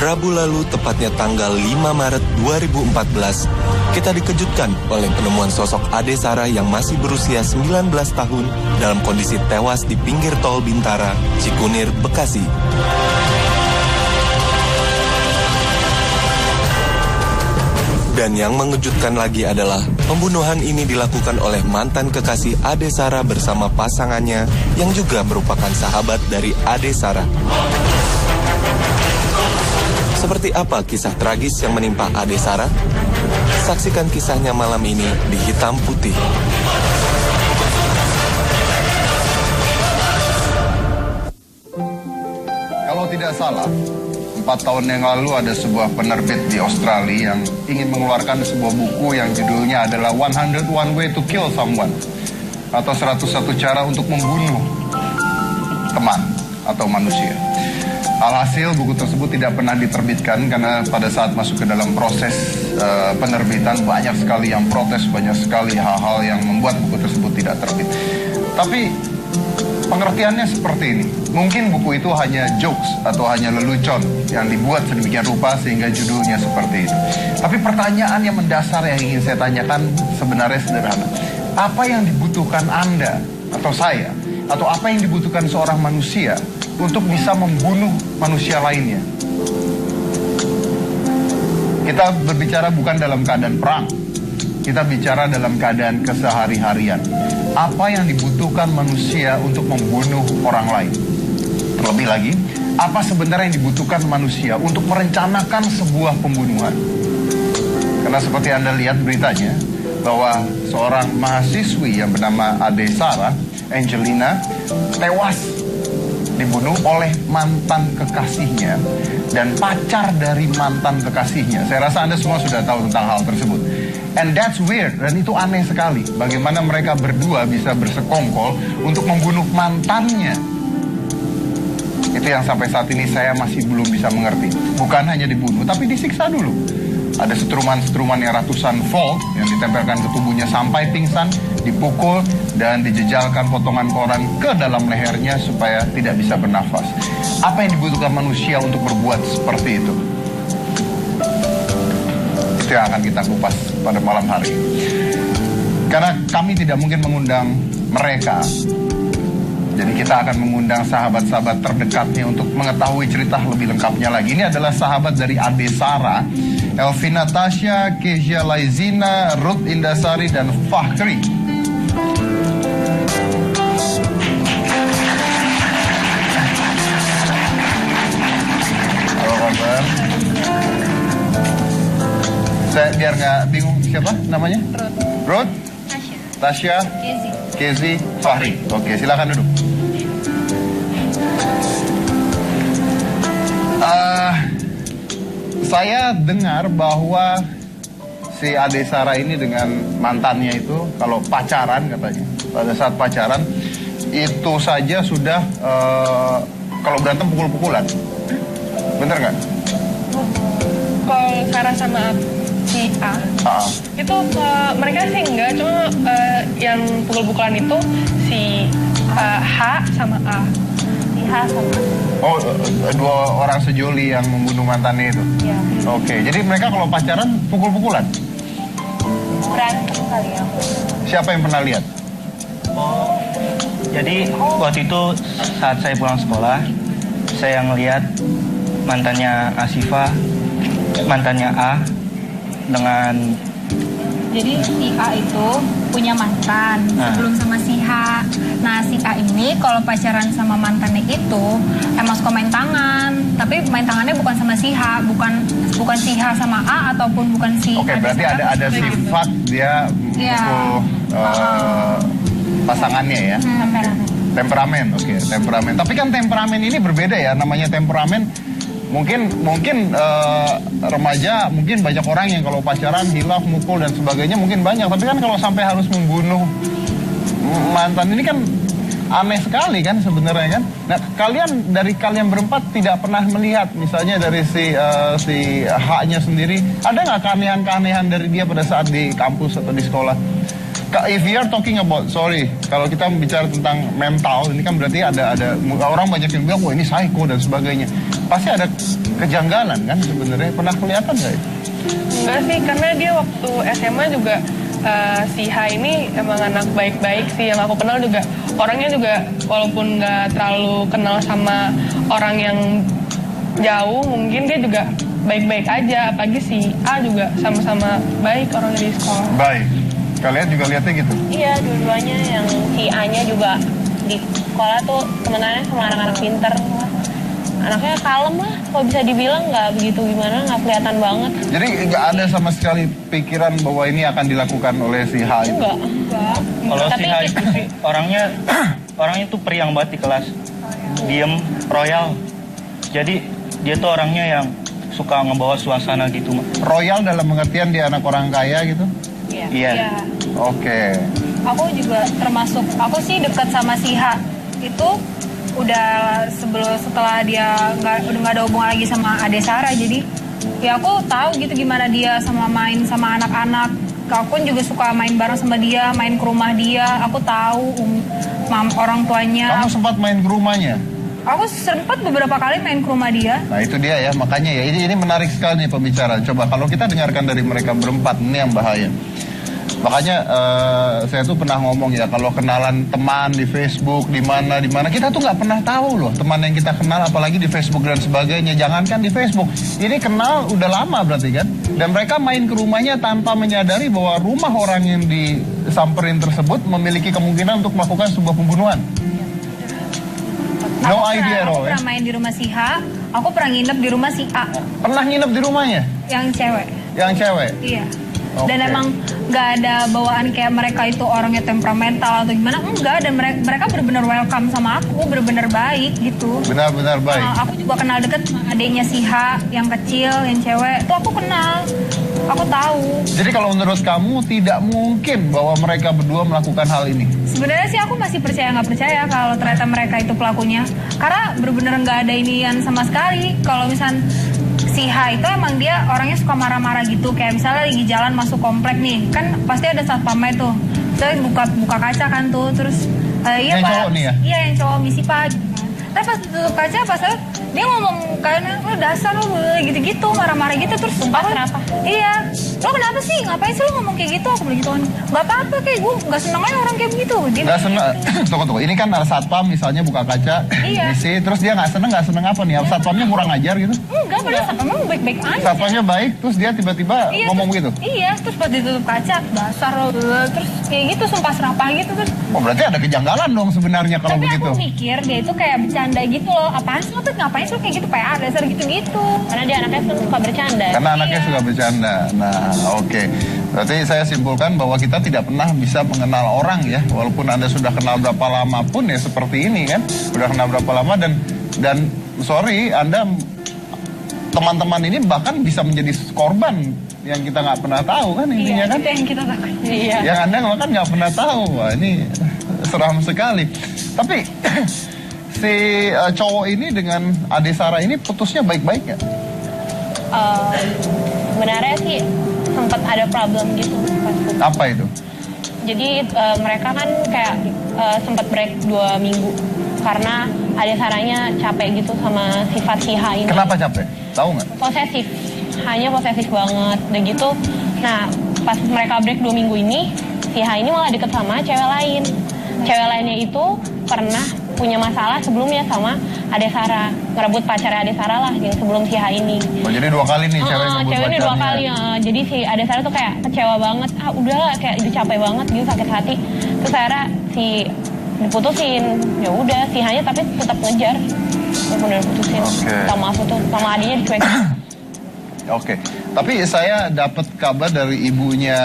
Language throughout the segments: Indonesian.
Rabu lalu, tepatnya tanggal 5 Maret 2014, kita dikejutkan oleh penemuan sosok Ade Sarah yang masih berusia 19 tahun dalam kondisi tewas di pinggir tol Bintara, Cikunir, Bekasi. Dan yang mengejutkan lagi adalah pembunuhan ini dilakukan oleh mantan kekasih Ade Sarah bersama pasangannya yang juga merupakan sahabat dari Ade Sarah. Seperti apa kisah tragis yang menimpa Ade Sarah? Saksikan kisahnya malam ini di Hitam Putih. Kalau tidak salah, 4 tahun yang lalu ada sebuah penerbit di Australia yang ingin mengeluarkan sebuah buku yang judulnya adalah 101 Way to Kill Someone, atau 101 cara untuk membunuh teman atau manusia. Alhasil buku tersebut tidak pernah diterbitkan karena pada saat masuk ke dalam proses penerbitan banyak sekali yang protes, banyak sekali hal-hal yang membuat buku tersebut tidak terbit. Tapi pengertiannya seperti ini. Mungkin buku itu hanya jokes atau hanya lelucon yang dibuat sedemikian rupa sehingga judulnya seperti itu. Tapi pertanyaan yang mendasar yang ingin saya tanyakan sebenarnya sederhana. Apa yang dibutuhkan Anda atau saya, atau apa yang dibutuhkan seorang manusia untuk bisa membunuh manusia lainnya? Kita berbicara bukan dalam keadaan perang. Kita bicara dalam keadaan kesehari-harian. Apa yang dibutuhkan manusia untuk membunuh orang lain? Terlebih lagi, apa sebenarnya yang dibutuhkan manusia untuk merencanakan sebuah pembunuhan? Karena seperti Anda lihat beritanya, bahwa seorang mahasiswi yang bernama Ade Sarah, Angelina, tewas dibunuh oleh mantan kekasihnya dan pacar dari mantan kekasihnya. Saya rasa Anda semua sudah tahu tentang hal tersebut. And that's weird, dan itu aneh sekali. Bagaimana mereka berdua bisa bersekongkol untuk membunuh mantannya. Itu yang sampai saat ini saya masih belum bisa mengerti. Bukan hanya dibunuh, tapi disiksa dulu. Ada setruman-setruman yang ratusan volt yang ditempelkan ke tubuhnya sampai pingsan, dipukul, dan dijejalkan potongan koran ke dalam lehernya supaya tidak bisa bernafas. Apa yang dibutuhkan manusia untuk berbuat seperti itu? Itu yang akan kita kupas pada malam hari. Karena kami tidak mungkin mengundang mereka, jadi kita akan mengundang sahabat-sahabat terdekatnya untuk mengetahui cerita lebih lengkapnya lagi. Ini adalah sahabat dari Ade Sarah, Elvina Tasya, Kezia Laizina, Ruth Indasari, dan Fahri. Halo kabar. Saya biar nggak bingung siapa namanya? Ruth, Tasya, Kezi, Fahri. Oke, silakan duduk. Saya dengar bahwa si Ade Sarah ini dengan mantannya itu kalau pacaran katanya, pada saat pacaran itu saja sudah kalau berantem pukul-pukulan. Bener nggak? Kalau Sarah sama si A, itu mereka sih enggak, cuma yang pukul-pukulan itu si H sama A. Si H sama A. Oh, dua orang sejoli yang membunuh mantannya itu? Iya. Oke, jadi mereka kalau pacaran pukul-pukulan? Berantem kali ya. Siapa yang pernah lihat? Jadi waktu itu saat saya pulang sekolah, saya ngelihat mantannya Asifa, mantannya A dengan... Jadi si A itu punya mantan sebelum sama si H. Nah si A ini kalau pacaran sama mantannya itu emang suka main tangan. Tapi main tangannya bukan sama si H, bukan si H sama A ataupun bukan si... Oke, berarti ada sifat dia mukul pasangannya ya? Temperamen, oke, temperamen. Tapi kan temperamen ini berbeda ya, namanya temperamen. Mungkin remaja, mungkin banyak orang yang kalau pacaran hilaf, mukul dan sebagainya mungkin banyak. Tapi kan kalau sampai harus membunuh mantan ini kan aneh sekali kan sebenarnya kan. Nah dari kalian berempat tidak pernah melihat misalnya dari si H-nya sendiri, ada nggak keanehan-keanehan dari dia pada saat di kampus atau di sekolah? If we are talking about, kalau kita bicara tentang mental, ini kan berarti ada orang banyak yang bilang, wah ini psycho dan sebagainya. Pasti ada kejanggalan kan sebenarnya. Pernah kelihatan nggak itu? Enggak sih, karena dia waktu SMA juga si H ini emang anak baik-baik sih. Yang aku kenal juga, orangnya juga walaupun nggak terlalu kenal sama orang yang jauh, mungkin dia juga baik-baik aja. Apalagi si A juga sama-sama baik orangnya di sekolah. Baik. Kalian juga lihatnya gitu? Iya, dua-duanya yang si A-nya juga di sekolah tuh temenannya sama anak-anak pinter. Anaknya kalem lah, kalau bisa dibilang nggak begitu gimana, nggak kelihatan banget. Jadi nggak ada sama sekali pikiran bahwa ini akan dilakukan oleh si H itu? Enggak. Kalau si Tapi H itu sih orangnya tuh periang banget di kelas, diem, royal. Jadi dia tuh orangnya yang suka ngebawa suasana gitu. Royal dalam pengertian dia anak orang kaya gitu? Iya. Oke. Aku juga termasuk, aku sih dekat sama si H itu udah setelah dia udah nggak ada hubungan lagi sama Ade Sarah, jadi ya aku tahu gitu gimana dia sama main sama anak-anak. Aku juga suka main bareng sama dia, main ke rumah dia. Aku tahu orang tuanya. Kamu sempat main ke rumahnya? Aku sempat beberapa kali main ke rumah dia. Nah itu dia ya, makanya ya ini menarik sekali nih pembicaraan. Coba kalau kita dengarkan dari mereka berempat, ini yang bahaya. Makanya saya tuh pernah ngomong ya, kalau kenalan teman di Facebook, di mana kita tuh nggak pernah tahu loh teman yang kita kenal, apalagi di Facebook dan sebagainya. Jangankan di Facebook, ini kenal udah lama berarti kan. Dan mereka main ke rumahnya tanpa menyadari bahwa rumah orang yang disamperin tersebut memiliki kemungkinan untuk melakukan sebuah pembunuhan. No idea Aku ya? pernah main di rumah si H, aku pernah nginep di rumah si A. Pernah nginep di rumahnya? Yang cewek. Yang cewek? Iya. Okay. Dan emang nggak ada bawaan kayak mereka itu orangnya temperamental atau gimana, enggak. Dan mereka benar-benar welcome sama aku, benar-benar baik gitu. Benar-benar baik. Aku juga kenal deket sama adiknya si H, yang kecil, yang cewek. Itu aku kenal, aku tahu. Jadi kalau menurut kamu tidak mungkin bahwa mereka berdua melakukan hal ini? Sebenarnya sih aku masih percaya nggak percaya kalau ternyata mereka itu pelakunya. Karena benar-benar nggak ada inian sama sekali. Kalau misal si H itu emang dia orangnya suka marah-marah gitu, kayak misalnya lagi jalan masuk komplek nih, kan pasti ada satpamnya tuh, saya buka kaca kan tuh, terus iya yang Pak, cowok nih ya? Iya yang cowok, misi Pak gitu kan. Tapi pas tutup kaca, pas dia ngomong kayaknya lo dasar lo gitu-gitu, marah-marah gitu, terus Sumpah kenapa? Iya, lo kenapa sih, ngapain sih lo ngomong kayak gitu? Aku bilang gitu kan, nggak apa-apa, kayak gue nggak seneng aja orang kayak begitu. Nggak seneng, tunggu, ini kan satpam misalnya buka kaca, Iya. isi, terus dia nggak seneng apa nih? Satpamnya kurang ajar gitu? Enggak, padahal satpamnya baik-baik aja. Satpamnya baik, terus dia tiba-tiba ngomong begitu? Iya, terus pas ditutup kaca, dasar lo, terus kayak gitu, sumpah serapah gitu, terus. Oh berarti ada kejanggalan dong sebenarnya kalau Tapi begitu. aku mikir dia itu kayak bercanda gitu loh. Apaan sih lo tuh, ngapain sih lo kayak gitu, PA dasar gitu-gitu. Karena dia anaknya tuh suka bercanda. Karena anaknya suka bercanda. Nah, oke. Berarti saya simpulkan bahwa kita tidak pernah bisa mengenal orang ya, walaupun Anda sudah kenal berapa lama pun ya seperti ini kan. Sudah kenal berapa lama dan sorry, Anda teman-teman ini bahkan bisa menjadi korban yang kita nggak pernah tahu kan intinya kan. Itu yang kita takut. Iya. Yang Anda kan nggak pernah tahu. Wah, ini seram sekali. Tapi si cowok ini dengan Ade Sarah ini putusnya baik-baik ya? Sebenarnya sih sempat ada problem gitu pas putus. Apa itu? Jadi mereka kan kayak sempat break 2 minggu karena Ade Sarahnya capek gitu sama sifat si H ini. Kenapa capek? Tahu nggak? Posesif, hanya posesif banget dan gitu. Nah pas mereka break 2 minggu ini, si H ini malah deket sama cewek lain. Cewek lainnya itu pernah punya masalah sebelumnya sama Ade Sarah, ngerebut pacarnya Ade Sarah lah yang sebelum si H ini. Oh jadi 2 kali nih cewek ngebut Ceweknya 2 pacarnya. kali ya. Jadi si Ade Sarah tuh kayak kecewa banget. Udahlah, kayak udah capek banget gitu, sakit hati. Terus akhirnya si diputusin. Ya udah, si H-nya tapi tetap ngejar. Ya benar putusin. Oke. Sama aku tuh, sama adiknya dicuekin. Oke. Tapi saya dapat kabar dari ibunya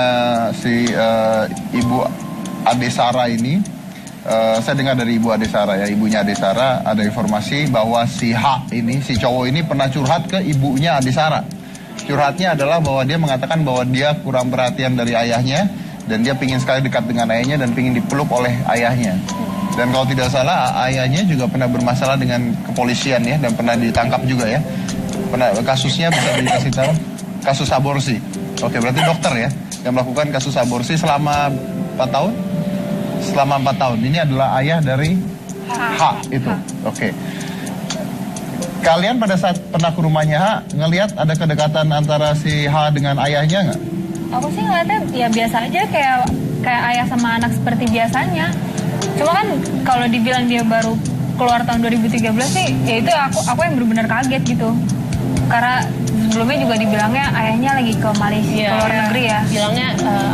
si ibu Ade Sarah ini. Saya dengar dari ibu Ade Sarah ya, ibunya Ade Sarah ada informasi bahwa si H ini, si cowok ini pernah curhat ke ibunya Ade Sarah. Curhatnya adalah bahwa dia mengatakan bahwa dia kurang perhatian dari ayahnya dan dia pingin sekali dekat dengan ayahnya dan pingin dipeluk oleh ayahnya. Dan kalau tidak salah ayahnya juga pernah bermasalah dengan kepolisian ya dan pernah ditangkap juga ya. Pernah kasusnya bisa dikasih tahu, kasus aborsi. Oke, berarti dokter ya yang melakukan kasus aborsi selama 4 tahun? Selama 4 tahun. Ini adalah ayah dari H itu. Oke. Kalian pada saat pernah ke rumahnya H, ngelihat ada kedekatan antara si H dengan ayahnya nggak? Aku sih ngeliatnya ya biasa aja, kayak ayah sama anak seperti biasanya. Cuma kan kalau dibilang dia baru keluar tahun 2013 sih, ya itu aku yang benar-benar kaget gitu. Karena sebelumnya juga dibilangnya ayahnya lagi ke Malaysia, ke luar negeri ya. Bilangnya,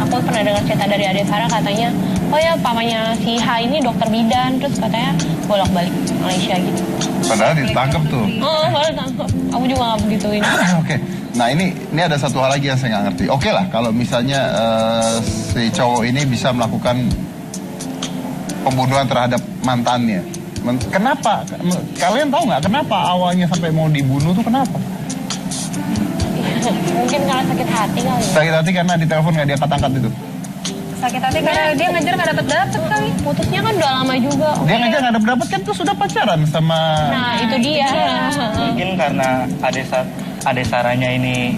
aku pernah dengar cerita dari Ade Sarah katanya, oh ya papanya si H ini dokter bidan, terus katanya bolak-balik Malaysia gitu. Padahal ditangkap tuh. Oh, baru tangkap. Aku juga nggak begituin. Oke. Nah ini ada satu hal lagi yang saya nggak ngerti. Oke lah, kalau misalnya si cowok ini bisa melakukan pembunuhan terhadap mantannya. Kenapa? Kalian tahu nggak kenapa awalnya sampai mau dibunuh tuh kenapa? Mungkin karena sakit hati kali. Sakit hati karena ditelepon nggak diangkat-angkat itu. Sakit hati karena dia ngejar nggak dapet kali. Putusnya kan udah lama juga. Dia ngejar nggak dapet kan tuh sudah pacaran sama. Nah itu dia. Mungkin karena Ade Sarahnya ini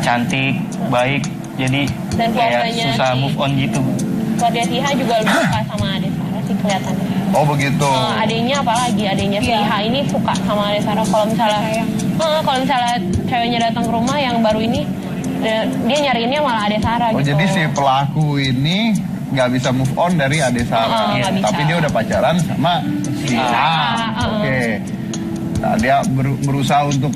cantik, baik, jadi Dan kayak keluarganya susah move on gitu. Keluarga si H juga lebih suka sama Ade Sarah sih kelihatannya. Oh begitu. Adenya apalagi, adenya si H ini suka sama Ade Sarah. Kalau misalnya ceweknya datang ke rumah yang baru ini, dia nyariinnya malah Ade Sarah Oh gitu. jadi si pelaku ini nggak bisa move on dari Ade Sarah. Nggak bisa. Tapi dia udah pacaran sama si A. Oke. Nah dia berusaha untuk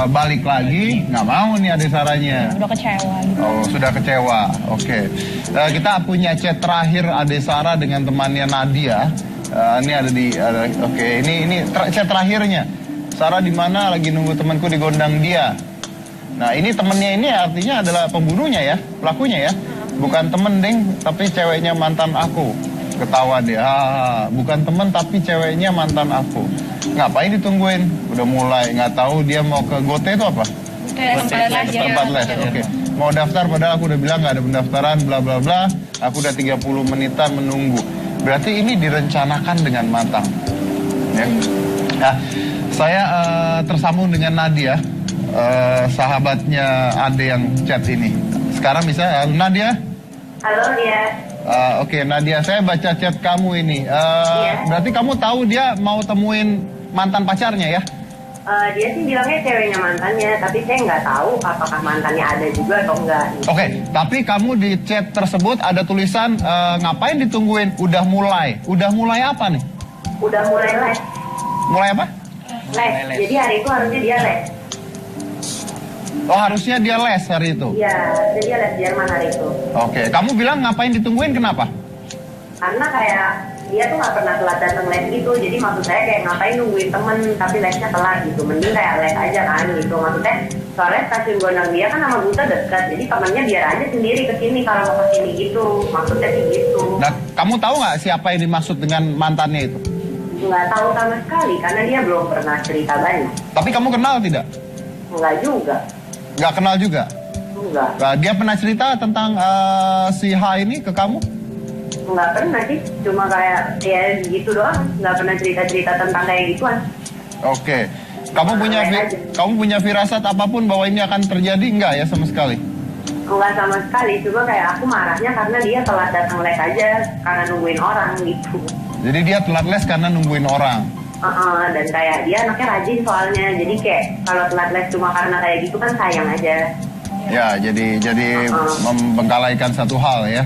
balik lagi, nggak mau nih Ade Sarahnya. Udah kecewa gitu. Oh sudah kecewa. Oke. Kita punya chat terakhir Ade Sarah dengan temannya Nadia. Ini ada di. Oke. Ini chat terakhirnya. Sarah di mana? Lagi nunggu temanku di gondang dia. Nah ini temennya ini artinya adalah pembunuhnya ya, pelakunya ya. Bukan temen ding, tapi ceweknya mantan aku. Ketawa dia. Bukan temen tapi ceweknya mantan aku. Ngapain ditungguin? Udah mulai, nggak tahu dia mau ke Gote itu apa? Tempat les. Oke. Mau daftar padahal aku udah bilang nggak ada pendaftaran, bla bla bla. Aku udah 30 menitan menunggu. Berarti ini direncanakan dengan matang. Ya. Nah, saya tersambung dengan Nadia, sahabatnya Ade yang chat ini. Sekarang bisa, Nadia? Halo dia. Oke, Nadia, saya baca chat kamu ini. Berarti kamu tahu dia mau temuin mantan pacarnya ya? Dia sih bilangnya ceweknya mantannya, tapi saya nggak tahu apakah mantannya ada juga atau enggak. Oke, tapi kamu di chat tersebut ada tulisan ngapain ditungguin? Udah mulai. Udah mulai apa nih? Udah mulai les. Mulai apa? Les. Jadi hari itu harusnya dia les. Oh, harusnya dia les hari itu. Iya, jadi dia les Jerman hari itu. Oke, kamu bilang ngapain ditungguin kenapa? Karena kayak dia tuh nggak pernah telat datang les gitu, jadi maksud saya kayak ngapain nungguin temen tapi lesnya telat gitu, mending kayak les aja kan gitu. Maksudnya soalnya stasiun Gondang dia kan sama Buta dekat, jadi temennya biar aja sendiri kesini kalau mau kesini gitu, maksudnya sih gitu. Nah, kamu tahu nggak siapa yang dimaksud dengan mantannya itu? Nggak tahu sama sekali karena dia belum pernah cerita banyak. Tapi kamu kenal tidak? Nggak juga. Nggak kenal juga? Enggak. Nah, dia pernah cerita tentang si H ini ke kamu? Nggak pernah sih, cuma kayak ya gitu doang, nggak pernah cerita-cerita tentang kayak gituan. Oke. Kamu punya firasat apapun bahwa ini akan terjadi? Enggak ya sama sekali? Enggak sama sekali, cuma kayak aku marahnya karena dia telat datang les aja karena nungguin orang gitu. Jadi dia telat les karena nungguin orang? Dan kayak dia anaknya rajin soalnya, jadi kayak kalau telat les cuma karena kayak gitu kan sayang aja. Ya, jadi membengkalaikan satu hal ya?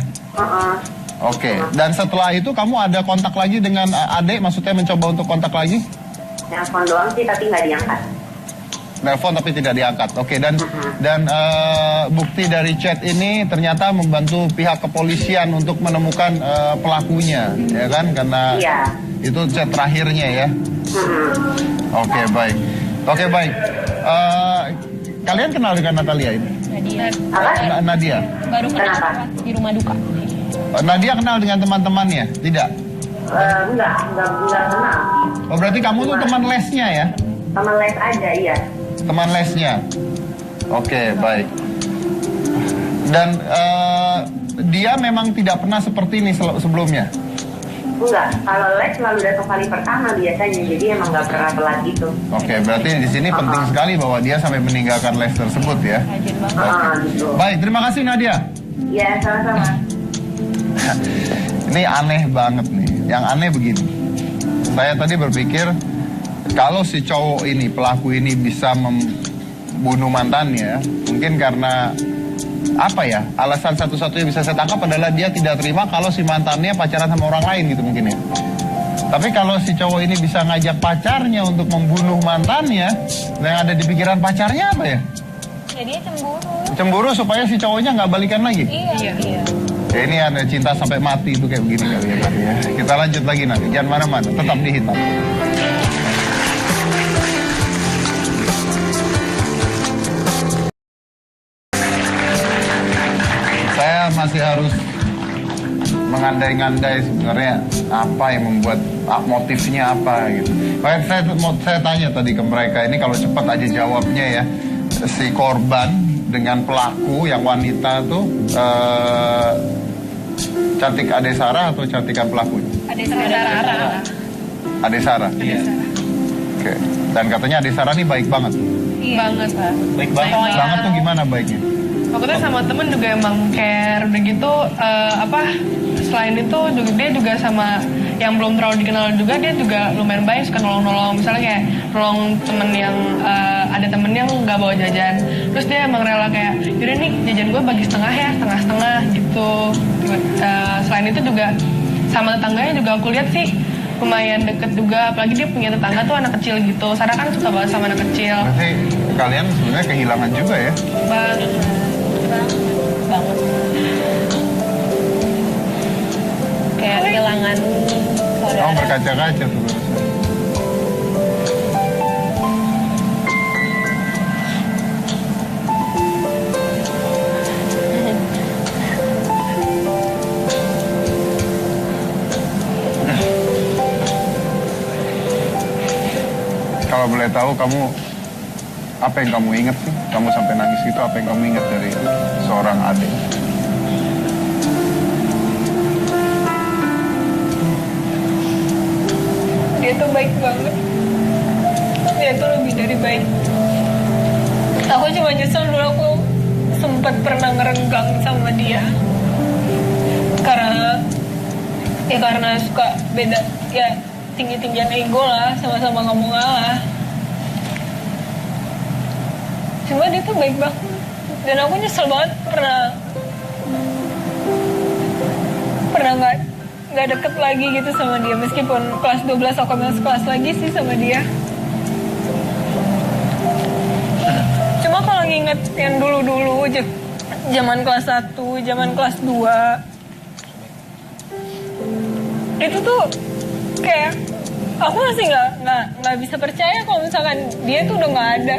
Oke, dan setelah itu kamu ada kontak lagi dengan Ade, maksudnya mencoba untuk kontak lagi? Nelfon doang sih tapi nggak diangkat. Nelfon tapi tidak diangkat. Oke, dan bukti dari chat ini ternyata membantu pihak kepolisian untuk menemukan pelakunya, ya kan? Karena itu chat terakhirnya ya. Oke, baik. Oke, baik. Kalian kenal dengan Natalia ini? Nadia. Baru kenal di rumah duka. Nadia kenal dengan teman-temannya? Tidak? Enggak kenal. Oh, berarti kamu tuh teman lesnya ya? Teman les aja, iya. Teman lesnya. Oke, baik. Dan dia memang tidak pernah seperti ini sebelumnya? Enggak, kalau les selalu datang kali pertama biasanya, jadi emang nggak pernah telat gitu. Oke, berarti di sini penting sekali bahwa dia sampai meninggalkan les tersebut ya. Gitu. Baik, terima kasih Nadia. Iya, sama-sama. Ini aneh banget nih. Yang aneh begini. Saya tadi berpikir kalau si cowok ini, pelaku ini bisa membunuh mantannya, mungkin karena apa ya? Alasan satu-satunya bisa saya tangkap adalah dia tidak terima kalau si mantannya pacaran sama orang lain gitu mungkin ya. Tapi kalau si cowok ini bisa ngajak pacarnya untuk membunuh mantannya, yang ada di pikiran pacarnya apa ya? Ya dia cemburu. Cemburu supaya si cowoknya nggak balikan lagi? Iya. Ya ini ada cinta sampai mati itu kayak begini kali ya. Kita lanjut lagi nanti, jangan mana-mana, tetap di Hitam. Saya masih harus mengandai-ngandai sebenarnya apa yang membuat motifnya apa gitu. Saya tanya tadi ke mereka ini kalau cepat aja jawabnya ya. Si korban dengan pelaku yang wanita tuh cantik Adesara atau cantikan pelakunya? Adesara. Adesara. Iya. Oke. Dan katanya Adesara nih baik banget. Iya. Banget, Pak. Baik banget. Banget tuh gimana baiknya? Waktu sama temen juga emang care, udah gitu selain itu dia juga sama yang belum terlalu dikenal juga, dia juga lumayan baik, suka nolong-nolong. Misalnya kayak nolong temen yang ada temen yang nggak bawa jajan, terus dia emang rela kayak yaudah nih jajan gue bagi setengah ya, setengah-setengah gitu. Selain itu juga sama tetangganya juga aku lihat sih lumayan deket juga, apalagi dia punya tetangga tuh anak kecil gitu. Sarah kan suka banget sama anak kecil. Berarti kalian sebenarnya kehilangan juga ya? Banget. Kayak kehilangan saudara. Kamu berkaca-kaca tuh barusan. Kalau boleh tahu kamu apa yang kamu ingat sih? Kamu sampai nangis itu apa yang kamu ingat dari seorang adik? Dia tuh baik banget. Dia tuh lebih dari baik. Aku cuma nyesel dulu aku sempat pernah ngerenggang sama dia. Karena suka beda ya, tinggi-tinggian ego lah, sama-sama ngomong ngalah. Cuma dia tuh baik banget. Dan aku nyesel banget pernah nggak deket lagi gitu sama dia. Meskipun kelas 12 aku masuk kelas lagi sih sama dia. Cuma kalau nginget yang dulu-dulu zaman kelas 1, zaman kelas 2, itu tuh kayak aku masih nggak bisa percaya kalau misalkan dia tuh udah nggak ada.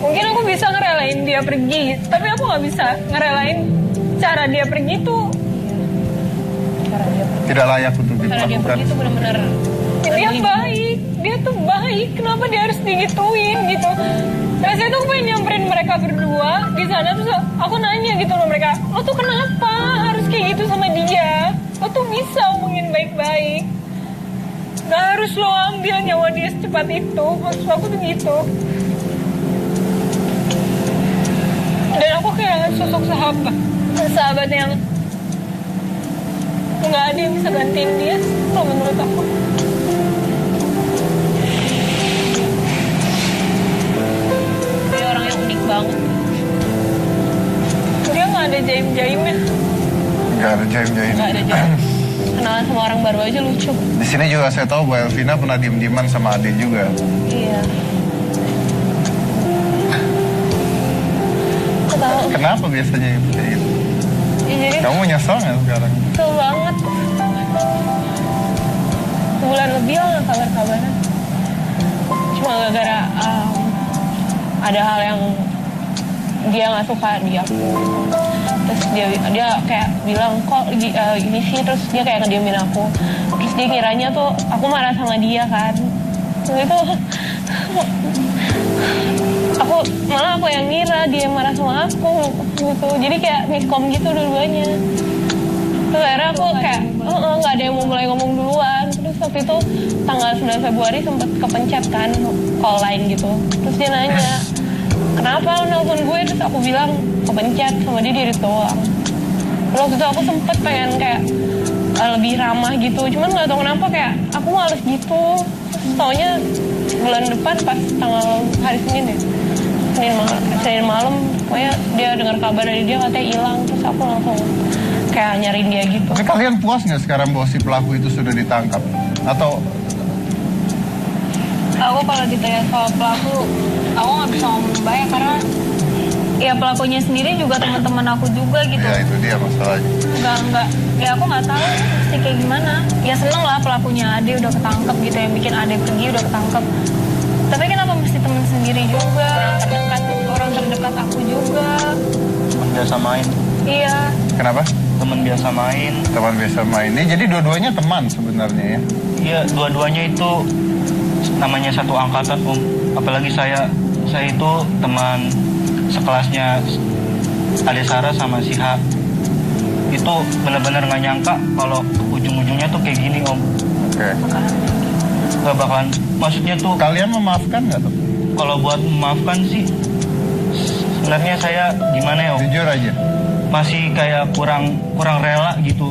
Mungkin aku bisa ngerelain dia pergi, tapi aku nggak bisa ngerelain cara dia pergi tuh. Tidak layak untuk Cara dia dilakukan. pergi tuh benar-benar Dia tuh baik. Kenapa dia harus digituin gitu? Nah, saya tuh pengen nyamperin mereka berdua di sana, terus aku nanya gitu loh mereka, lo tuh kenapa harus kayak gitu sama dia? Lo tuh bisa omongin baik-baik. Gak harus lo ambil nyawa dia secepat itu. Maksud aku tuh gitu. Dan aku kehilangan sosok sahabat yang nggak ada yang bisa gantiin dia, kalau menurut aku. dia orang yang unik banget. Dia nggak ada jaim-jaimnya. Nggak ada jaim-jaim. Nggak ada jalan. Kenalan sama orang baru aja lucu. Di sini juga saya tahu Bu Elvina pernah diem-dieman sama Ade juga. Iya. Aku tahu. Kenapa biasanya kayak gitu? Ya, jadi Kamu nyesel nggak sekarang? kesel banget. Sebulan lebih lah nggak kabar-kabaran. Cuma gara-gara ada hal yang dia nggak suka di aku. Terus dia kayak bilang kok ini sih, terus dia kayak ngediemin aku. Terus dia kiranya tuh aku marah sama dia kan. Terus itu aku yang ngira dia marah sama aku gitu. Jadi kayak miskom gitu dua-duanya. Terus akhirnya aku kayak nggak ada yang mau mulai ngomong duluan. Terus waktu itu tanggal 9 Februari sempat kepencet kan call line gitu. Terus dia nanya kenapa lo nelfon gue, terus aku bilang kepencet sama dia diri doang. Waktu itu aku sempet pengen kayak lebih ramah gitu, cuman nggak tahu kenapa kayak aku males gitu. Taunya bulan depan pas tanggal hari Senin ya, Senin malam, pokoknya dia dengar kabar dari dia katanya hilang, terus aku langsung kayak nyariin dia gitu. Tapi kalian puas nggak sekarang bahwa si pelaku itu sudah ditangkap? Atau aku kalau ditanya soal pelaku, aku nggak bisa ngomong banyak karena ya pelakunya sendiri juga teman-teman aku juga gitu. ya itu dia masalahnya. Enggak, ya aku nggak tahu sih kayak gimana. Ya seneng lah pelakunya Ade udah ketangkep gitu, yang bikin Ade pergi udah ketangkep. Tapi kenapa mesti teman sendiri juga, orang terdekat aku juga. Teman biasa main. Iya. Kenapa? Teman biasa main. Teman biasa main. Jadi dua-duanya teman sebenarnya ya? Iya, dua-duanya itu namanya satu angkatan Om. Apalagi saya itu teman sekelasnya Ade Sarah sama si H. Itu benar-benar nggak nyangka kalau ujung-ujungnya tuh kayak gini Om. Oke. Gak bakalan, maksudnya tuh. Kalian memaafkan nggak tuh? Kalau buat memaafkan sih, sebenarnya saya gimana ya Om? Jujur aja. Masih kayak kurang rela gitu.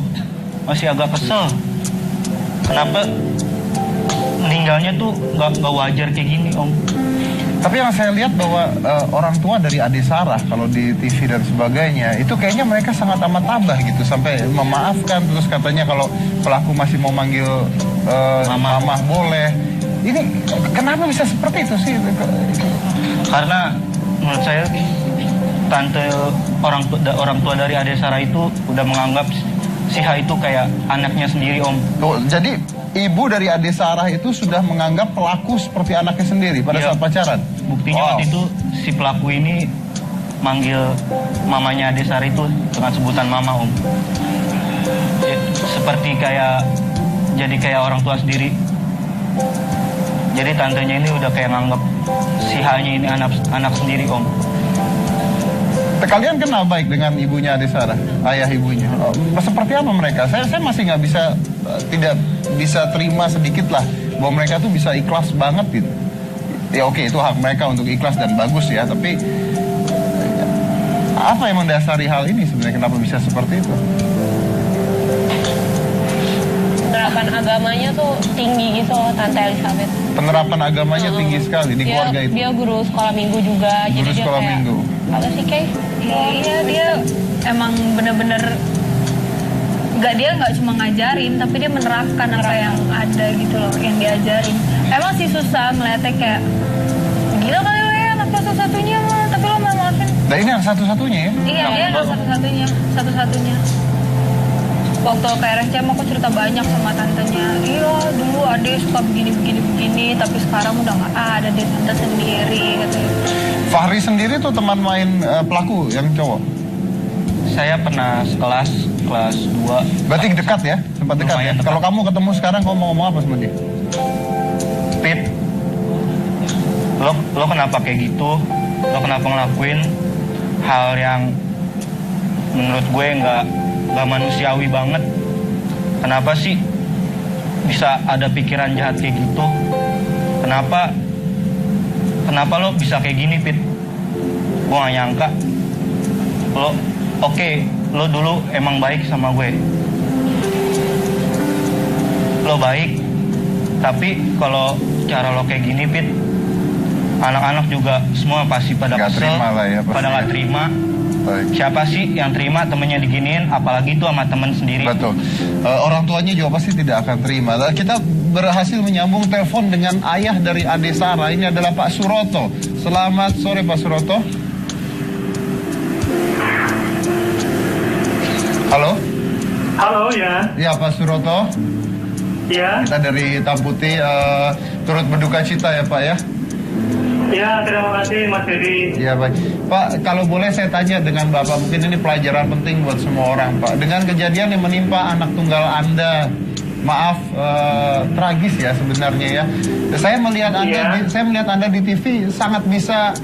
Masih agak kesel. Kenapa meninggalnya tuh nggak wajar kayak gini Om? Tapi yang saya lihat bahwa orang tua dari Ade Sarah kalau di TV dan sebagainya itu kayaknya mereka sangat amat tabah gitu sampai memaafkan, terus katanya kalau pelaku masih mau manggil mama boleh. Ini kenapa bisa seperti itu sih? Karena menurut saya tante orang tua dari Ade Sarah itu udah menganggap si H itu kayak anaknya sendiri Om. Oh, jadi ibu dari Ade Sarah itu sudah menganggap pelaku seperti anaknya sendiri pada saat pacaran? Buktinya waktu itu si pelaku ini manggil mamanya Ade Sarah itu dengan sebutan mama Om. Seperti jadi kayak orang tua sendiri. Jadi tantenya ini udah kayak nganggap si H-nya ini anak sendiri Om. Kalian kenal baik dengan ibunya Ade Sarah, ayah ibunya. Seperti apa mereka? Saya masih nggak bisa, tidak bisa terima sedikit lah bahwa mereka tuh bisa ikhlas banget gitu. Ya oke, itu hak mereka untuk ikhlas dan bagus ya. Tapi apa yang mendasari hal ini sebenarnya, kenapa bisa seperti itu? Penerapan agamanya tuh tinggi gitu, Tante Elizabeth. Penerapan agamanya tinggi sekali di keluarga itu. Dia guru sekolah minggu juga. Guru jadi sekolah dia kayak, minggu. Apa sih Kay? Iya, dia emang bener-bener dia nggak cuma ngajarin, tapi dia menerapkan apa yang ada gitu loh, yang diajarin. Emang sih susah ngeliatnya kayak gila kali lo ya anak satu-satunya mah, tapi lo mau maafin. Nah ini yang satu-satunya ya? Iya, dia anak satu-satunya. Waktu ke RSCM aku cerita banyak sama tantenya. Iya, dulu Ade suka begini, tapi sekarang udah nggak ada, dia tante sendiri katanya. Fahri sendiri tuh teman main pelaku yang cowok? Saya pernah kelas 2. Berarti dekat ya? Sempat dekat ya? Dekat. Kalau kamu ketemu sekarang, kamu mau ngomong apa sama dia? Pit, lo kenapa kayak gitu? Lo kenapa ngelakuin hal yang menurut gue nggak manusiawi banget? Kenapa sih bisa ada pikiran jahat kayak gitu? Kenapa lo bisa kayak gini, Pit? Gue gak nyangka. Lo dulu emang baik sama gue. Lo baik, tapi kalau cara lo kayak gini, Pit, anak-anak juga semua pasti pada kesel, pada gak terima. Baik. Siapa sih yang terima temennya diginiin, apalagi itu sama temen sendiri. Betul. Orang tuanya juga pasti tidak akan terima. Kita berhasil menyambung telepon dengan ayah dari Ade Sarah. Ini adalah Pak Suroto. Selamat sore Pak Suroto. Halo? Halo ya. Ya Pak Suroto. Ya. Kita dari Tamputi turut berduka cita ya Pak ya. Ya, terima kasih Mas Dedi. Ya baik. Pak, kalau boleh saya tanya dengan Bapak, mungkin ini pelajaran penting buat semua orang Pak. Dengan kejadian yang menimpa anak tunggal Anda, maaf, tragis ya sebenarnya ya. Saya melihat Anda di TV sangat bisa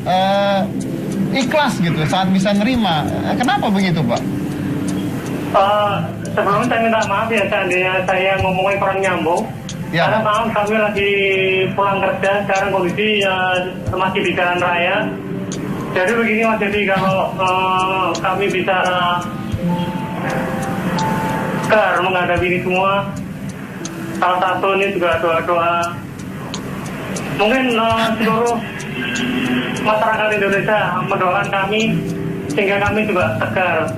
ikhlas gitu, sangat bisa nerima. Kenapa begitu Pak? Sebelumnya saya minta maaf ya, seandainya saya ngomongnya kurang nyambung. Ya. Karena maaf, kami lagi pulang kerja, sekarang kondisi masih di jalan raya. Jadi begini Mas Dedi, kalau kami bicara tegar menghadapi ini semua. Salah satu ini juga doa-doa. Mungkin seluruh masyarakat Indonesia mendoakan kami sehingga kami juga tegar.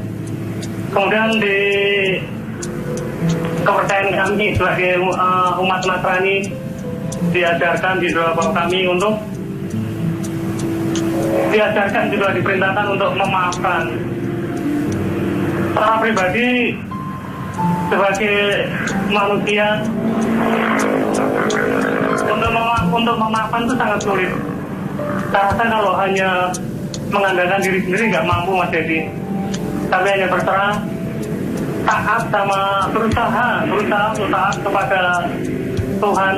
Kemudian di kepercayaan kami sebagai umat Nasrani diajarkan di doa kami untuk diajarkan juga diperintahkan untuk memaafkan. Secara pribadi sebagai manusia untuk memaafkan itu sangat sulit. Saya rasa kalau hanya mengandalkan diri sendiri nggak mampu Mas Dedi. Tapi hanya berserah, taat sama berusaha untuk taat kepada Tuhan.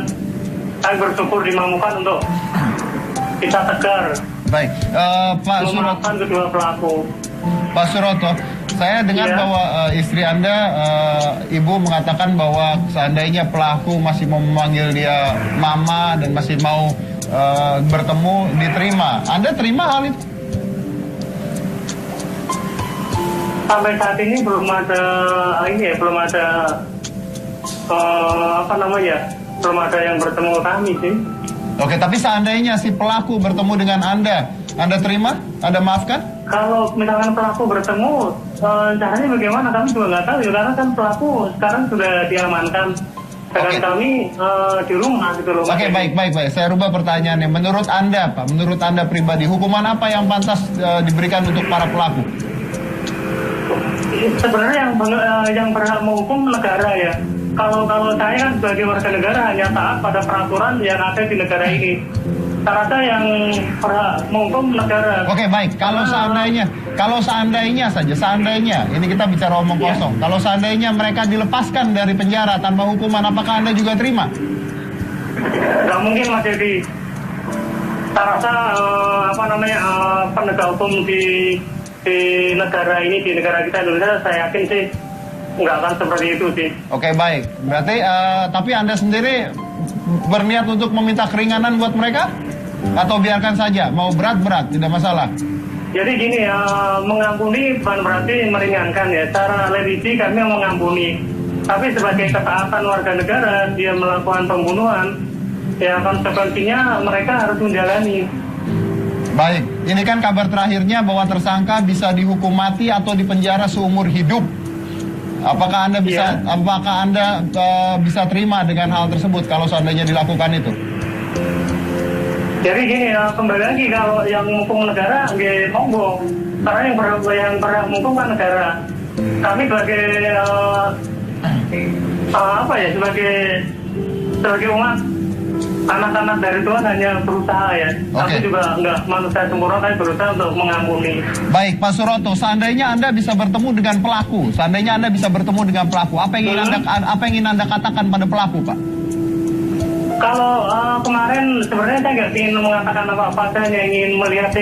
Saya bersyukur dimampukan untuk kita tegar. Baik, Pak Suroto. Memaafkan kedua pelaku. Pak Suroto, saya dengar bahwa istri Anda, Ibu mengatakan bahwa seandainya pelaku masih mau memanggil dia mama dan masih mau bertemu, diterima. Anda terima hal itu? Sampai saat ini belum ada belum ada yang bertemu kami sih. Oke, tapi seandainya si pelaku bertemu dengan Anda terima? Anda maafkan? Kalau misalkan pelaku bertemu, caranya bagaimana kami juga nggak tahu ya, karena kan pelaku sekarang sudah diamankan. Sedangkan kami di rumah gitu loh. Oke, baik. Saya rubah pertanyaannya. Menurut Anda, Pak, menurut Anda pribadi, hukuman apa yang pantas diberikan untuk para pelaku? Sebenarnya yang berhak menghukum negara ya. Kalau saya kan sebagai warga negara hanya taat pada peraturan yang ada di negara ini. Saya rasa yang berhak menghukum negara. Oke, baik. Kalau seandainya, ini kita bicara omong kosong. Kalau seandainya mereka dilepaskan dari penjara tanpa hukuman, apakah Anda juga terima? Nggak mungkin Mas Dedi. Saya rasa penegak hukum di negara ini, di negara kita Indonesia, saya yakin sih nggak akan seperti itu sih. Oke, baik. Berarti tapi Anda sendiri berniat untuk meminta keringanan buat mereka? Atau biarkan saja, mau berat-berat, tidak masalah? Jadi gini ya, mengampuni bukan berarti meringankan ya. Secara religi kami mengampuni. Tapi sebagai ketaatan warga negara, dia melakukan pembunuhan, ya konsekuensinya mereka harus menjalani. Baik, ini kan kabar terakhirnya bahwa tersangka bisa dihukum mati atau dipenjara seumur hidup. Apakah Anda bisa terima dengan hal tersebut kalau seandainya dilakukan itu? Jadi gini ya, kembali lagi kalau yang menghukum negara nggih monggo. Karena yang berhak menghukum kan negara. Kami sebagai sebagai umat, anak-anak dari Tuhan hanya berusaha ya. Tapi juga enggak manusia sempurna, tapi berusaha untuk mengampuni. Baik, Pak Suroto, seandainya Anda bisa bertemu dengan pelaku, apa yang ingin Anda katakan pada pelaku, Pak? Kalau kemarin sebenarnya saya nggak ingin mengatakan apa-apa, saya hanya ingin melihat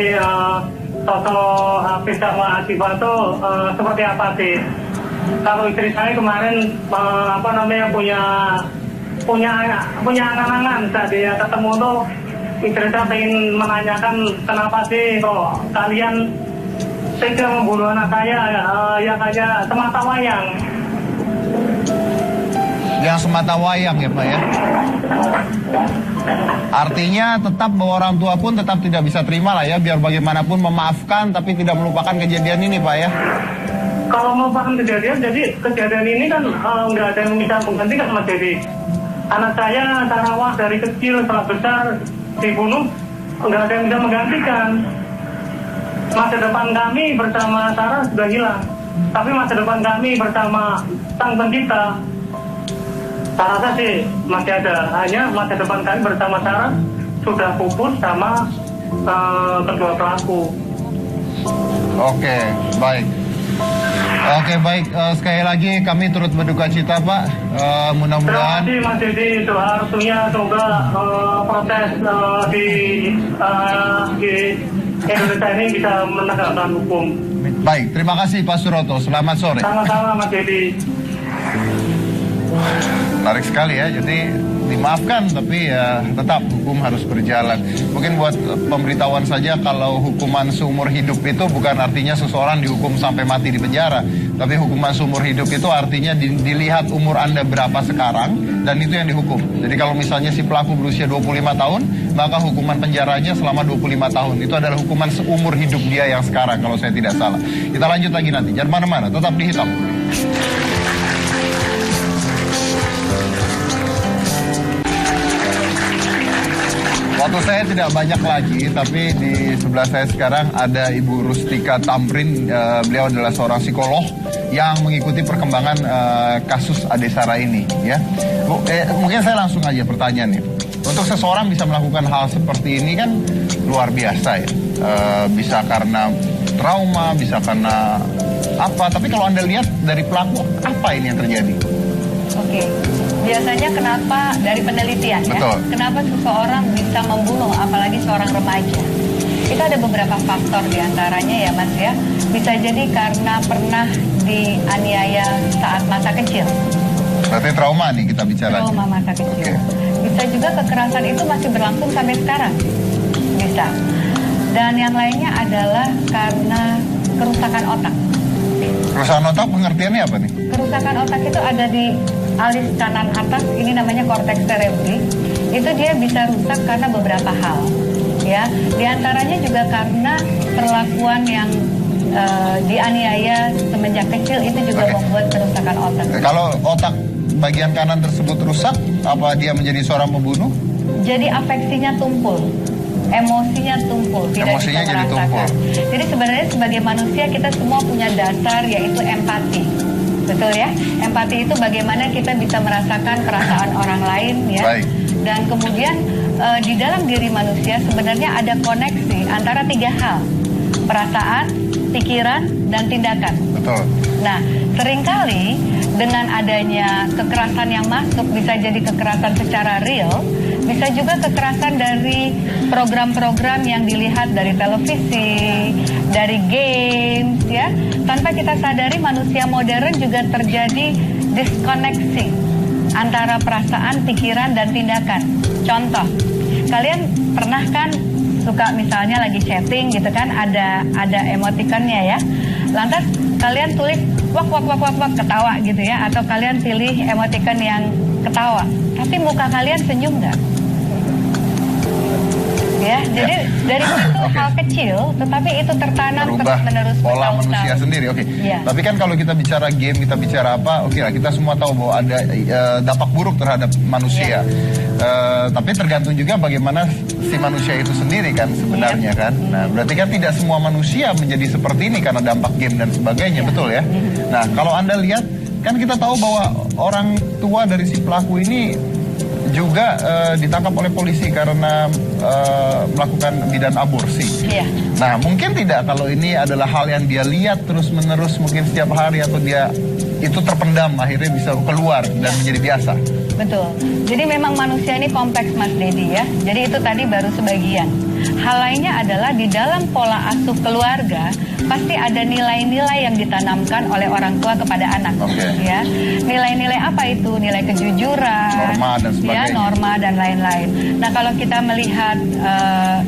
sosok Hafiz sama Asifah itu seperti apa sih. Kalau istri saya kemarin punya angan-angan saat dia ketemu tuh, istri saya ingin menanyakan kenapa sih kok kalian tega membunuh anak saya yang hanya semata wayang. Yang semata wayang ya Pak ya. Artinya tetap bahwa orang tua pun tetap tidak bisa terima lah ya, biar bagaimanapun memaafkan tapi tidak melupakan kejadian ini Pak ya. Kalau melupakan kejadian, jadi kejadian ini kan nggak ada yang bisa menggantikan Mas Dedi. Anak saya Sarawak dari kecil setelah besar dibunuh, nggak ada yang bisa menggantikan. Masa depan kami bersama Sarah sudah hilang, tapi masa depan kami bersama Sang Pencipta saya rasa sih masih ada. Hanya masa depan kami bersama Sarah sudah pupus sama kedua pelaku. Oke, baik. Sekali lagi kami turut berduka cita Pak. Mudah-mudahan. Terima kasih Mas Dedi. Doa restunya semoga proses di Indonesia ini bisa menegakkan hukum. Baik, terima kasih Pak Suroto. Selamat sore. Sama-sama Mas Dedi. Menarik sekali ya, jadi dimaafkan tapi ya tetap hukum harus berjalan. Mungkin buat pemberitahuan saja, kalau hukuman seumur hidup itu bukan artinya seseorang dihukum sampai mati di penjara. Tapi hukuman seumur hidup itu artinya dilihat umur Anda berapa sekarang, dan itu yang dihukum. Jadi kalau misalnya si pelaku berusia 25 tahun, maka hukuman penjaranya selama 25 tahun. Itu adalah hukuman seumur hidup dia yang sekarang, kalau saya tidak salah. Kita lanjut lagi nanti, jangan mana-mana, tetap di Hitam. Waktu saya tidak banyak lagi, tapi di sebelah saya sekarang ada Ibu Rustika Tamrin. Beliau adalah seorang psikolog yang mengikuti perkembangan kasus Adesara ini. Ya, mungkin saya langsung aja pertanyaan nih. Untuk seseorang bisa melakukan hal seperti ini kan luar biasa ya. Bisa karena trauma, bisa karena apa. Tapi kalau Anda lihat dari pelaku, apa ini yang terjadi? Oke. Biasanya kenapa dari penelitian ya, betul, kenapa seseorang bisa membunuh apalagi seorang remaja? Itu ada beberapa faktor diantaranya ya Mas ya. Bisa jadi karena pernah dianiaya saat masa kecil. Berarti trauma nih kita bicara. Trauma masa kecil. Okay. Bisa juga kekerasan itu masih berlangsung sampai sekarang. Bisa. Dan yang lainnya adalah karena kerusakan otak. Kerusakan otak pengertiannya apa nih? Kerusakan otak itu ada di alis kanan atas, ini namanya korteks cerebri. Itu dia bisa rusak karena beberapa hal, ya. Di antaranya juga karena perlakuan yang dianiaya semenjak kecil itu juga membuat kerusakan otak. Kalau otak bagian kanan tersebut rusak, apa dia menjadi seorang pembunuh? Jadi afeksinya tumpul, emosinya tumpul, tidak bisa merasakan. Jadi sebenarnya sebagai manusia kita semua punya dasar, yaitu empati. Betul ya, empati itu bagaimana kita bisa merasakan perasaan orang lain ya. Baik. Dan kemudian di dalam diri manusia sebenarnya ada koneksi antara tiga hal: perasaan, pikiran, dan tindakan. Betul. Nah, seringkali dengan adanya kekerasan yang masuk, bisa jadi kekerasan secara real, bisa juga kekerasan dari program-program yang dilihat dari televisi, dari games ya. Tanpa kita sadari, manusia modern juga terjadi diskoneksi antara perasaan, pikiran, dan tindakan. Contoh, kalian pernah kan suka misalnya lagi chatting gitu kan, ada emoticonnya ya. Lantas kalian tulis wak wak wak wak wak ketawa gitu ya, atau kalian pilih emoticon yang ketawa, tapi muka kalian senyum nggak? Ya, jadi dari situ hal kecil, tetapi itu tertanam terus-menerus pola manusia sendiri. Ya. Tapi kan kalau kita bicara game, kita bicara apa, lah kita semua tahu bahwa ada dampak buruk terhadap manusia. Tapi tergantung juga bagaimana si manusia itu sendiri kan sebenarnya kan. Nah, berarti kan tidak semua manusia menjadi seperti ini karena dampak game dan sebagainya, betul ya? Nah, kalau Anda lihat, kan kita tahu bahwa orang tua dari si pelaku ini juga ditangkap oleh polisi karena melakukan bidan aborsi. Iya. Nah, mungkin tidak kalau ini adalah hal yang dia lihat terus-menerus mungkin setiap hari, atau dia itu terpendam akhirnya bisa keluar dan menjadi biasa. Betul. Jadi memang manusia ini kompleks Mas Dedi ya. Jadi itu tadi baru sebagian. Hal lainnya adalah di dalam pola asuh keluarga pasti ada nilai-nilai yang ditanamkan oleh orang tua kepada anak. Ya. Nilai-nilai apa itu? Nilai kejujuran, norma dan sebagainya. Ya, norma dan lain-lain. Nah, kalau kita melihat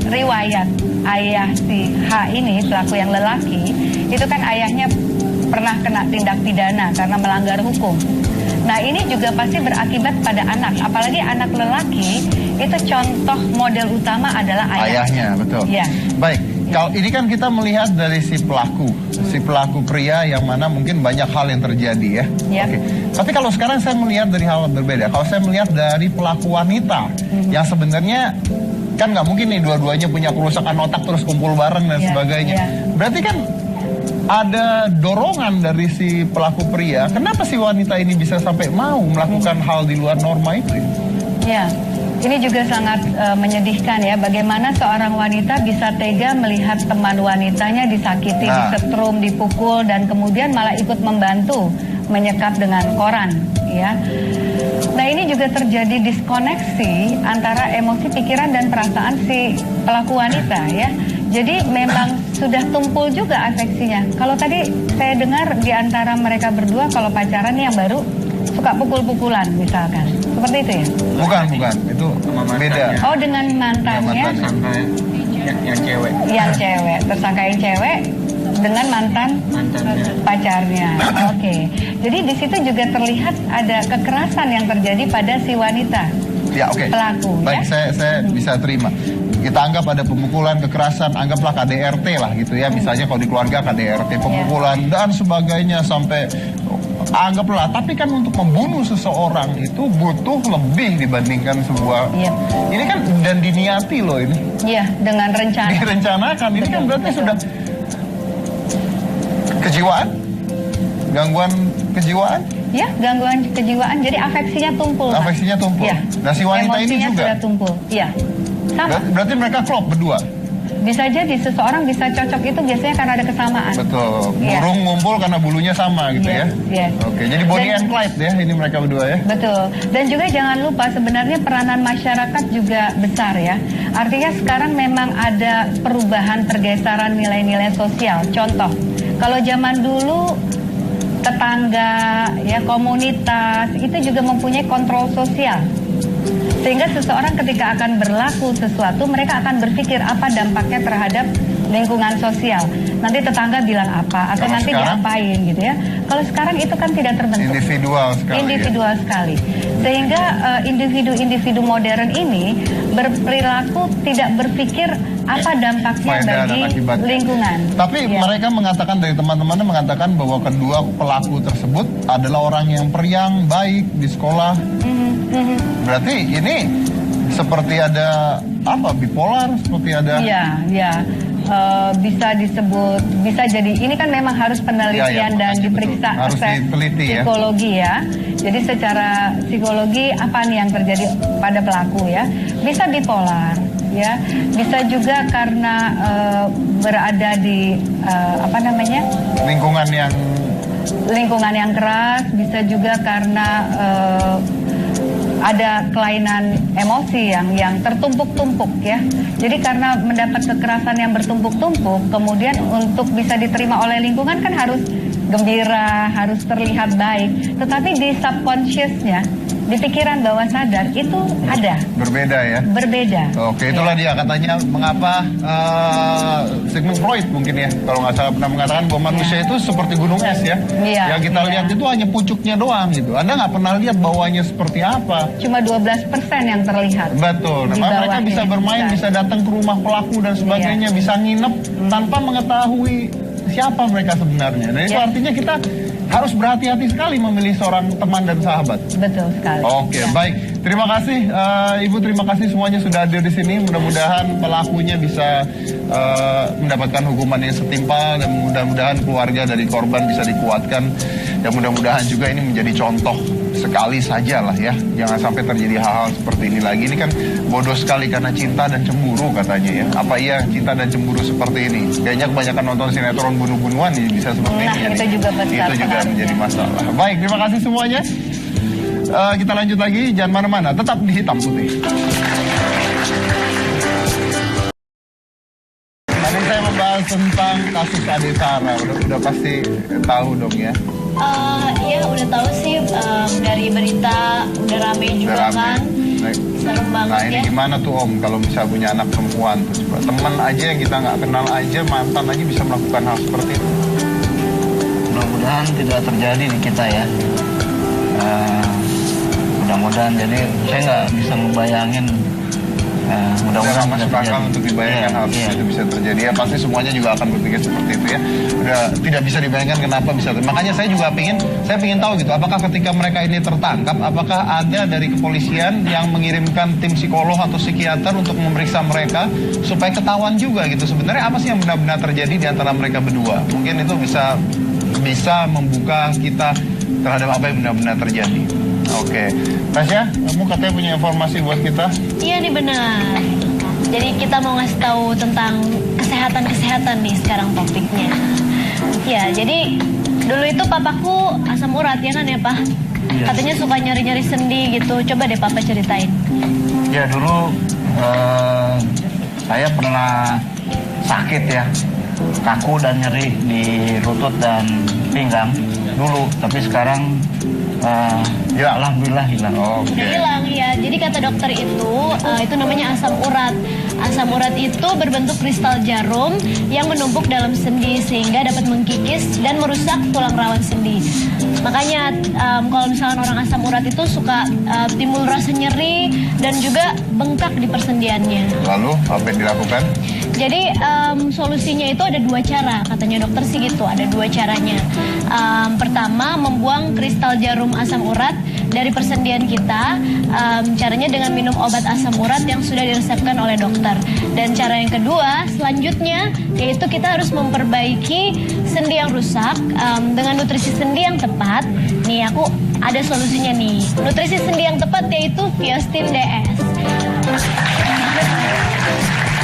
riwayat ayah si H ini, pelaku yang lelaki, itu kan ayahnya pernah kena tindak pidana karena melanggar hukum. Nah, ini juga pasti berakibat pada anak, apalagi anak lelaki, itu contoh model utama adalah ayahnya. Betul. Ya. Baik, kalau ini kan kita melihat dari si pelaku pria yang mana mungkin banyak hal yang terjadi ya. Oke. Tapi kalau sekarang saya melihat dari hal berbeda. Kalau saya melihat dari pelaku wanita yang sebenarnya kan nggak mungkin nih dua-duanya punya kerusakan otak terus kumpul bareng dan sebagainya. Berarti kan ada dorongan dari si pelaku pria. Kenapa si wanita ini bisa sampai mau melakukan hal di luar norma itu? Ya, ini juga sangat menyedihkan ya. Bagaimana seorang wanita bisa tega melihat teman wanitanya disakiti, disetrum, dipukul, dan kemudian malah ikut membantu menyekap dengan koran. Ya. Nah, ini juga terjadi diskoneksi antara emosi, pikiran, dan perasaan si pelaku wanita ya. Jadi memang sudah tumpul juga afeksinya. Kalau tadi saya dengar di antara mereka berdua, kalau pacaran yang baru suka pukul-pukulan misalkan. Seperti itu ya? Bukan. Itu beda. Oh, dengan mantannya. Yang cewek. Yang cewek, tersangka yang cewek dengan mantannya. Pacarnya. Oke. Jadi di situ juga terlihat ada kekerasan yang terjadi pada si wanita. Ya, oke. Pelaku. Baik, ya? saya bisa terima. Kita anggap ada pemukulan, kekerasan, anggaplah KDRT lah gitu ya. Misalnya kalau di keluarga KDRT, pemukulan dan sebagainya sampai anggaplah. Tapi kan untuk membunuh seseorang itu butuh lebih dibandingkan sebuah. Ini kan dan diniati loh ini. Iya, dengan rencana. Direncanakan. Ini kan berarti sudah kejiwaan, gangguan kejiwaan. Ya, gangguan kejiwaan. Jadi afeksinya tumpul. Afeksinya tumpul. Ya. Nah, si wanita emosinya ini juga sudah tumpul. Iya. Sama. Berarti mereka klop berdua. Bisa jadi seseorang bisa cocok itu biasanya karena ada kesamaan. Betul. Ya. Burung ngumpul karena bulunya sama gitu ya. Yes. Oke, jadi Bonnie and Clyde ya ini mereka berdua ya. Betul. Dan juga jangan lupa sebenarnya peranan masyarakat juga besar ya. Artinya sekarang memang ada perubahan pergeseran nilai-nilai sosial. Contoh, kalau zaman dulu tetangga, ya komunitas itu juga mempunyai kontrol sosial. Sehingga seseorang ketika akan berlaku sesuatu, mereka akan berpikir apa dampaknya terhadap lingkungan sosial. Nanti tetangga bilang apa, atau nanti diapain gitu ya. Kalau sekarang itu kan tidak terbentuk. Individual sekali. Individual sekali. Sehingga individu-individu modern ini berperilaku tidak berpikir apa dampaknya bagi lingkungan. Tapi mereka mengatakan, dari teman-temannya mengatakan bahwa kedua pelaku tersebut adalah orang yang periang, baik di sekolah. Berarti ini seperti ada apa, bipolar, seperti ada. Iya. Bisa disebut, bisa jadi ini kan memang harus penelitian dan diperiksa psikologi ya. Jadi secara psikologi apa nih yang terjadi pada pelaku ya? Bisa bipolar ya, bisa juga karena berada di lingkungan yang keras, bisa juga karena ada kelainan emosi yang tertumpuk-tumpuk ya. Jadi karena mendapat kekerasan yang bertumpuk-tumpuk, kemudian untuk bisa diterima oleh lingkungan kan harus gembira, harus terlihat baik. Tetapi di subconsciousnya, di pikiran bawah sadar itu ada. Berbeda ya? Berbeda. Oke, itulah dia katanya mengapa Sigmund Freud mungkin ya, kalau nggak salah pernah mengatakan bahwa manusia itu seperti gunung es ya. Yang kita lihat itu hanya pucuknya doang gitu. Anda nggak pernah lihat bawahnya seperti apa. Cuma 12% yang terlihat. Betul. Nah, mereka bisa bermain, bisa datang ke rumah pelaku dan sebagainya, bisa nginep tanpa mengetahui siapa mereka sebenarnya. Nah, itu artinya kita harus berhati-hati sekali memilih seorang teman dan sahabat. Betul sekali. Oke, baik. Terima kasih Ibu, terima kasih semuanya sudah hadir di sini. Mudah-mudahan pelakunya bisa mendapatkan hukuman yang setimpal dan mudah-mudahan keluarga dari korban bisa dikuatkan. Dan mudah-mudahan juga ini menjadi contoh sekali saja lah ya. Jangan sampai terjadi hal-hal seperti ini lagi. Ini kan bodoh sekali karena cinta dan cemburu katanya ya. Apa iya cinta dan cemburu seperti ini? Kayaknya kebanyakan nonton sinetron bunuh-bunuhan bisa seperti ini. Itu juga besar. Itu juga menjadi masalah. Baik, terima kasih semuanya. Kita lanjut lagi, jangan mana-mana, tetap di Hitam Putih. Tadi saya membahas tentang kasus Ade Sara, udah pasti tahu dong ya. Iya udah tahu sih, dari berita udah rame juga kan. Serem banget nah ini ya. Gimana tuh Om kalau misalnya punya anak perempuan tuh, teman aja yang kita nggak kenal aja, mantan aja bisa melakukan hal seperti itu. Mudah-mudahan tidak terjadi di kita ya. Mudah-mudahan, jadi saya nggak bisa membayangin. Mudah-mudahan masuk akal untuk dibayangkan hal itu bisa terjadi. Ya pasti semuanya juga akan berpikir seperti itu ya. Udah tidak bisa dibayangkan kenapa bisa. Makanya saya juga pengen tahu gitu. Apakah ketika mereka ini tertangkap, apakah ada dari kepolisian yang mengirimkan tim psikolog atau psikiater untuk memeriksa mereka supaya ketahuan juga gitu. Sebenarnya apa sih yang benar-benar terjadi di antara mereka berdua? Mungkin itu bisa membuka kita terhadap apa yang benar-benar terjadi. Oke, Tasya, kamu katanya punya informasi buat kita? Iya nih benar. Jadi kita mau ngasih tahu tentang kesehatan nih sekarang topiknya. Ya, jadi dulu itu papaku asam urat ya kan ya Pak? Yes. Katanya suka nyari-nyari sendi gitu. Coba deh Papa ceritain. Ya dulu saya pernah sakit ya, kaku dan nyeri di lutut dan pinggang. dulu, tapi sekarang ya alhamdulillah hilang. Udah hilang ya. Jadi kata dokter itu namanya asam urat. Asam urat itu berbentuk kristal jarum yang menumpuk dalam sendi sehingga dapat mengkikis dan merusak tulang rawan sendi. Makanya kalau misalnya orang asam urat itu suka timbul rasa nyeri dan juga bengkak di persendiannya. Lalu apa yang dilakukan? Jadi solusinya itu ada 2 cara, katanya dokter sih gitu, ada 2 caranya. Pertama, membuang kristal jarum asam urat dari persendian kita. Caranya dengan minum obat asam urat yang sudah diresepkan oleh dokter. Dan cara yang kedua, selanjutnya, yaitu kita harus memperbaiki sendi yang rusak dengan nutrisi sendi yang tepat. Nih, aku ada solusinya nih. Nutrisi sendi yang tepat yaitu Fiostin DS.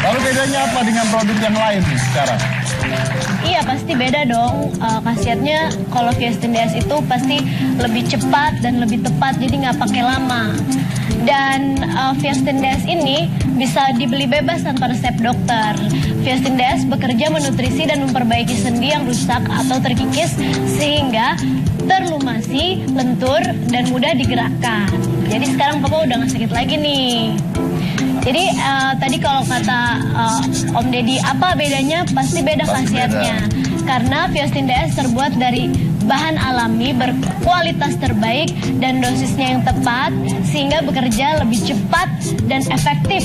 Lalu bedanya apa dengan produk yang lain nih sekarang? Iya pasti beda dong. Khasiatnya kalau Fiostin DS itu pasti lebih cepat dan lebih tepat, jadi nggak pakai lama. Dan Fiostin DS ini bisa dibeli bebas tanpa resep dokter. Fiostin DS bekerja menutrisi dan memperbaiki sendi yang rusak atau terkikis sehingga terlumasi, lentur, dan mudah digerakkan. Jadi sekarang Papa udah nggak sakit lagi nih. Jadi tadi kalau kata Om Deddy, apa bedanya? Pasti beda khasiatnya. Karena Fiostin DS terbuat dari bahan alami berkualitas terbaik dan dosisnya yang tepat sehingga bekerja lebih cepat dan efektif.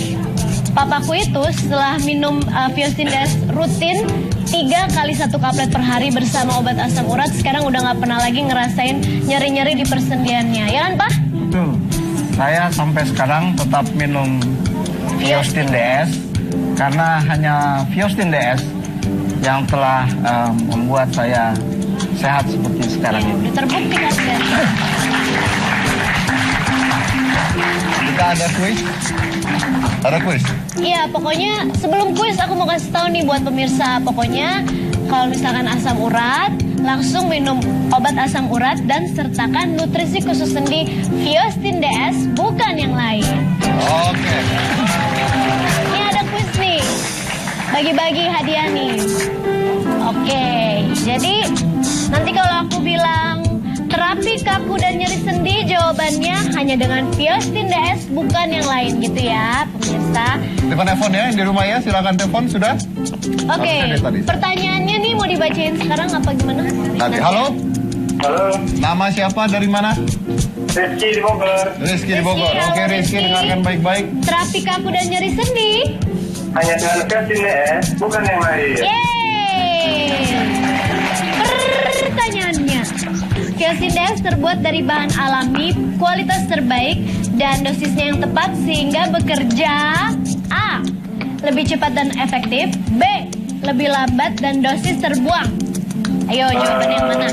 Papaku itu setelah minum Fiostin DS rutin 3 kali 1 kaplet per hari bersama obat asam urat, sekarang udah nggak pernah lagi ngerasain nyeri-nyeri di persendiannya. Ya kan, Pak? Betul. Saya sampai sekarang tetap minum Fiostin DS karena hanya Fiostin DS yang telah membuat saya sehat seperti sekarang ini. Udah terbukti kan? Kita ada kuis? Ada kuis? Iya, pokoknya sebelum kuis aku mau kasih tahu nih buat pemirsa. Pokoknya kalau misalkan asam urat, langsung minum obat asam urat dan sertakan nutrisi khusus sendi Fiostin DS, bukan yang lain. Oke. Ini ada kuis nih, bagi-bagi hadiah nih. Oke, jadi nanti kalau aku bilang terapi kaku dan nyeri sendi, jawabannya hanya dengan Fiostin DS, bukan yang lain gitu ya, pemirsa. Telepon ya, yang di rumah ya, silakan telepon sudah. Oke, pertanyaannya nih mau dibacain sekarang apa gimana? Nanti. Halo? Halo. Nama siapa, dari mana? Rizky di Bogor. Rizky di Bogor. Oke, Rizky, dengarkan baik-baik. Terapi kaku dan nyeri sendi Hanya dengan Fiostin DS, bukan yang lain. yeay. Pertanyaannya, Fiostin DS terbuat dari bahan alami, kualitas terbaik, dan dosisnya yang tepat sehingga bekerja A. Lebih cepat dan efektif. B. Lebih lambat dan dosis terbuang. Ayo, jawaban yang mana?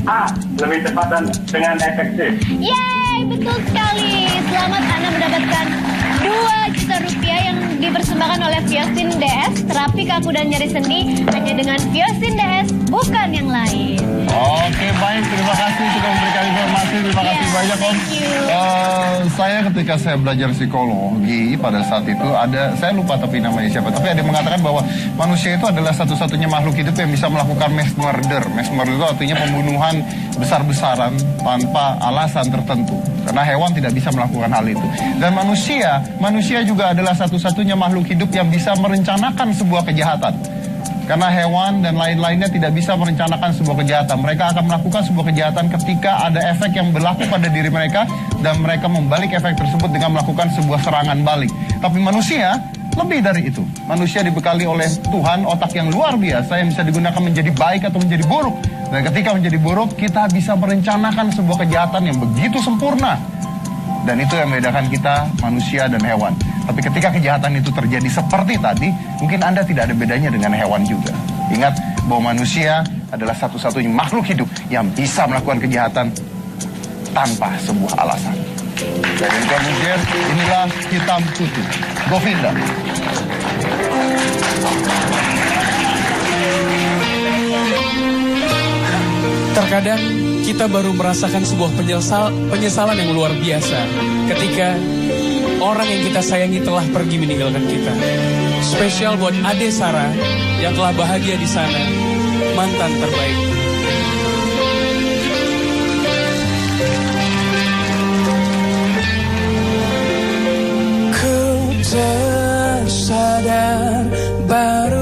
A. Lebih cepat dan dengan efektif. Yeay, betul sekali. Selamat Anda mendapatkan 2 juta rupiah yang dipersembahkan oleh Fiostin DS. Terapi kaku dan nyeri sendi hanya dengan Fiostin DS, bukan yang lain. Oke, baik. Terima kasih sudah memberikan informasi. Terima kasih banyak, Om. Saya ketika saya belajar psikologi pada saat itu saya lupa tapi namanya siapa. Tapi ada yang mengatakan bahwa manusia itu adalah satu-satunya makhluk hidup yang bisa melakukan mass murder. Mass murder itu artinya pembunuhan besar-besaran tanpa alasan tertentu. Karena hewan tidak bisa melakukan hal itu. Dan manusia juga adalah satu-satunya makhluk hidup yang bisa merencanakan sebuah kejahatan. Karena hewan dan lain-lainnya tidak bisa merencanakan sebuah kejahatan. Mereka akan melakukan sebuah kejahatan ketika ada efek yang berlaku pada diri mereka dan mereka membalik efek tersebut dengan melakukan sebuah serangan balik. Tapi manusia lebih dari itu. Manusia dibekali oleh Tuhan otak yang luar biasa yang bisa digunakan menjadi baik atau menjadi buruk. Dan ketika menjadi buruk, kita bisa merencanakan sebuah kejahatan yang begitu sempurna. Dan itu yang membedakan kita manusia dan hewan. Tapi ketika kejahatan itu terjadi seperti tadi, mungkin Anda tidak ada bedanya dengan hewan juga. Ingat bahwa manusia adalah satu-satunya makhluk hidup yang bisa melakukan kejahatan tanpa sebuah alasan. Dan kemudian inilah hitam putih. Govinda. Terkadang kita baru merasakan sebuah penyesalan yang luar biasa ketika orang yang kita sayangi telah pergi meninggalkan kita. Spesial buat Ade Sarah yang telah bahagia di sana, mantan terbaik. tersadar baru